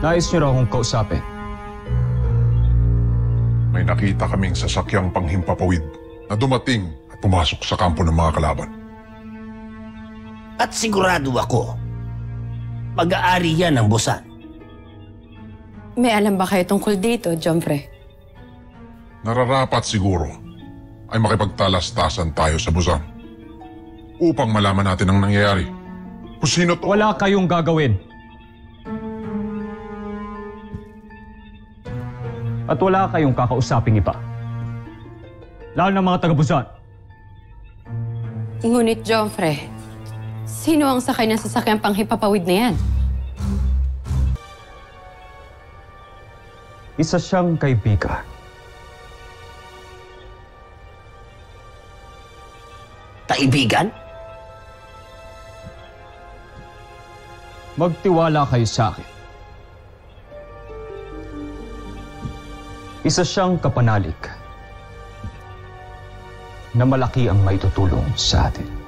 Nais niyo raw akong kausapin. May nakita kaming sasakyang panghimpapawid na dumating at pumasok sa kampo ng mga kalaban. At sigurado ako, mag-aari yan ng Busan. May alam ba kayo tungkol dito, Jomfre? Nararapat siguro ay makipagtalastasan tayo sa Busan upang malaman natin ang nangyayari. Kung sino to... Wala kayong gagawin. At wala kayong kakausaping iba. Lalo ng mga taga-Busan. Ngunit, Jomfre, sino ang sakay ng sasakyang panghipapawid na yan? Isa siyang kaibigan. Kaibigan? Magtiwala kayo sa akin. Isa siyang kapanalig na malaki ang maitutulong sa atin.